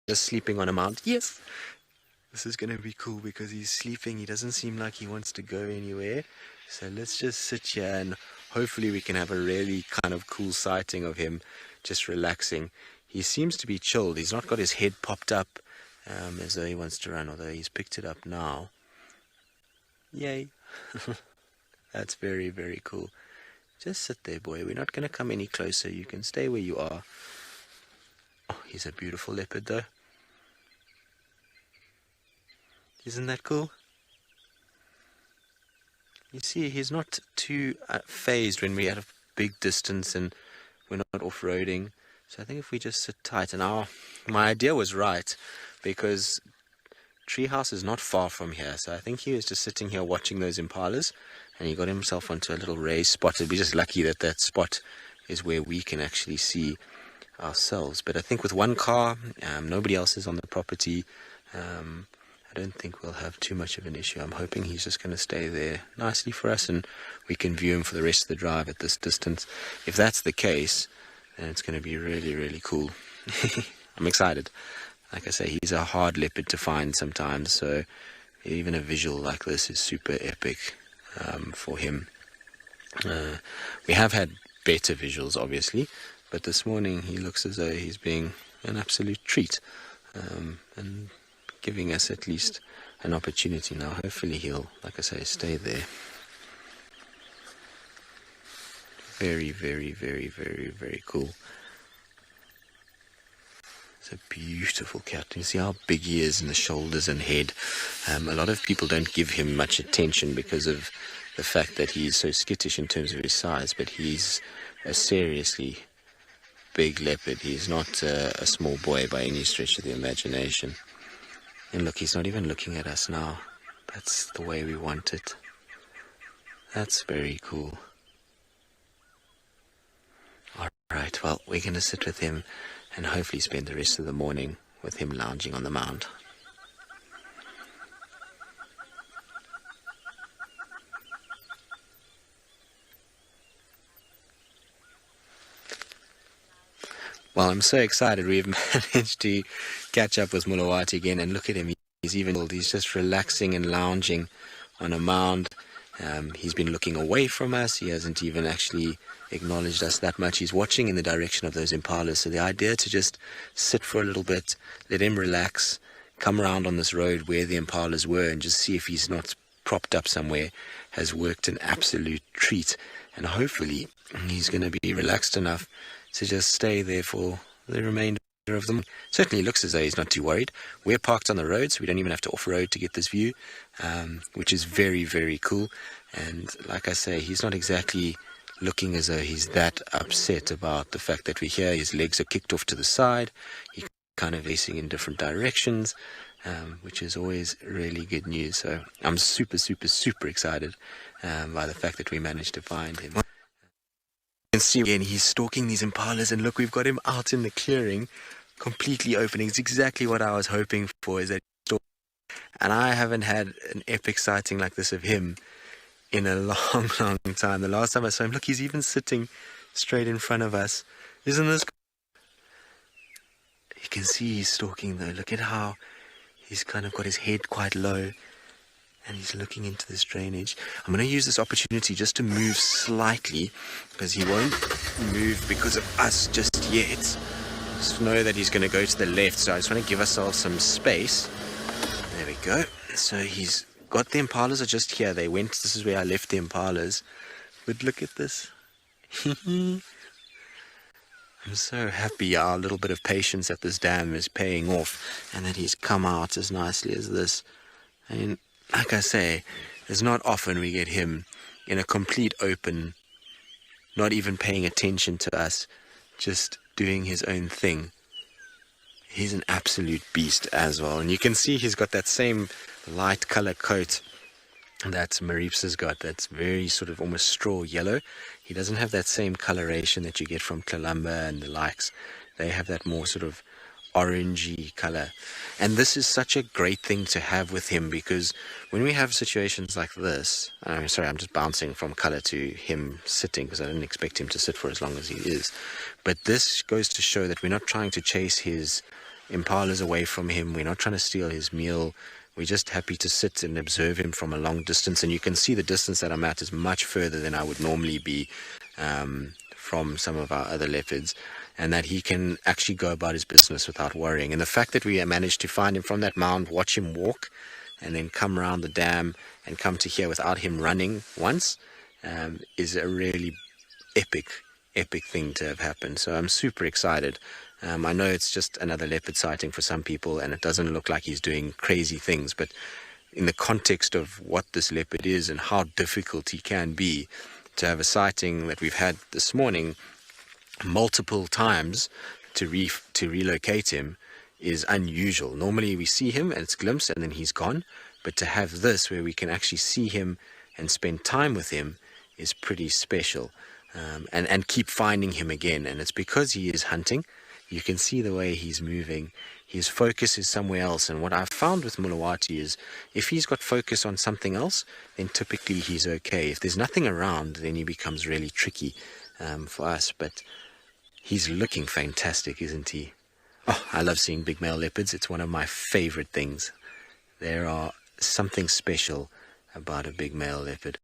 just sleeping on a mount. Yes! This is going to be cool because he's sleeping. He doesn't seem like he wants to go anywhere. So let's just sit here and hopefully we can have a really kind of cool sighting of him just relaxing. He seems to be chilled. He's not got his head popped up as though he wants to run, although he's picked it up now. Yay. That's very, very cool. Just sit there, boy. We're not going to come any closer. You can stay where you are. Oh, he's a beautiful leopard, though. Isn't that cool? You see, he's not too phased when we're at a big distance and we're not off-roading. So I think if we just sit tight, and my idea was right, because Treehouse is not far from here. So I think he was just sitting here watching those impalas, and he got himself onto a little raised spot. It'd be just lucky that that spot is where we can actually see ourselves. But I think with one car, nobody else is on the property. I don't think we'll have too much of an issue. I'm hoping he's just going to stay there nicely for us and we can view him for the rest of the drive at this distance. If that's the case, then it's going to be really, really cool. I'm excited. Like I say, he's a hard leopard to find sometimes, so even a visual like this is super epic for him. We have had better visuals, obviously, but this morning he looks as though he's being an absolute treat. And giving us at least an opportunity now. Hopefully he'll, like I say, stay there. Very, very, very, very, very cool. It's a beautiful cat. You see how big he is in the shoulders and head. A lot of people don't give him much attention because of the fact that he's so skittish in terms of his size, but he's a seriously big leopard. He's not a small boy by any stretch of the imagination. And look, he's not even looking at us now. That's the way we want it. That's very cool. Alright, well, we're going to sit with him and hopefully spend the rest of the morning with him lounging on the mound. Well, I'm so excited we've managed to catch up with Molwati again, and look at him, he's just relaxing and lounging on a mound. He's been looking away from us. He hasn't even actually acknowledged us that much. He's watching in the direction of those impalas. So the idea to just sit for a little bit, let him relax, come around on this road where the impalas were and just see if he's not propped up somewhere has worked an absolute treat. And hopefully he's going to be relaxed enough to just stay there for the remainder of the morning. Certainly looks as though he's not too worried. We're parked on the road, so we don't even have to off-road to get this view, which is very, very cool. And like I say, he's not exactly looking as though he's that upset about the fact that we're here. His legs are kicked off to the side. He's kind of facing in different directions, which is always really good news. So I'm super, super, super excited by the fact that we managed to find him. You can see again, he's stalking these impalas, and look, we've got him out in the clearing, completely open. It's exactly what I was hoping for, is that he's stalking. And I haven't had an epic sighting like this of him in a long, long time. The last time I saw him, look, he's even sitting straight in front of us. Isn't this cool? You can see he's stalking though. Look at how he's kind of got his head quite low. And he's looking into this drainage. I'm going to use this opportunity just to move slightly, because he won't move because of us just yet. Just know that he's going to go to the left, so I just want to give ourselves some space. There we go. So he's got the impalas are just here. They went, this is where I left the impalas. But look at this. I'm so happy our little bit of patience at this dam is paying off, and that he's come out as nicely as this. And like I say, it's not often we get him in a complete open, not even paying attention to us, just doing his own thing. He's an absolute beast as well. And you can see he's got that same light color coat that Marips has got. That's very sort of almost straw yellow. He doesn't have that same coloration that you get from Kalamba and the likes. They have that more sort of orangey color, and this is such a great thing to have with him, because when we have situations like this, I'm just bouncing from color to him sitting because I didn't expect him to sit for as long as he is, but this goes to show that we're not trying to chase his impalas away from him. We're not trying to steal his meal. We're just happy to sit and observe him from a long distance. And you can see the distance that I'm at is much further than I would normally be from some of our other leopards, and that he can actually go about his business without worrying. And the fact that we managed to find him from that mound, watch him walk, and then come around the dam and come to here without him running once, is a really epic thing to have happened. So I'm super excited. I know it's just another leopard sighting for some people, and it doesn't look like he's doing crazy things, but in the context of what this leopard is and how difficult he can be, to have a sighting that we've had this morning multiple times to relocate him is unusual. Normally we see him and it's glimpsed and then he's gone, but to have this where we can actually see him and spend time with him is pretty special, and keep finding him again. And it's because he is hunting. You can see the way he's moving. His focus is somewhere else. And what I've found with Molwati is if he's got focus on something else, then typically he's okay. If there's nothing around, then he becomes really tricky for us. But he's looking fantastic, isn't he? Oh, I love seeing big male leopards. It's one of my favorite things. There are something special about a big male leopard.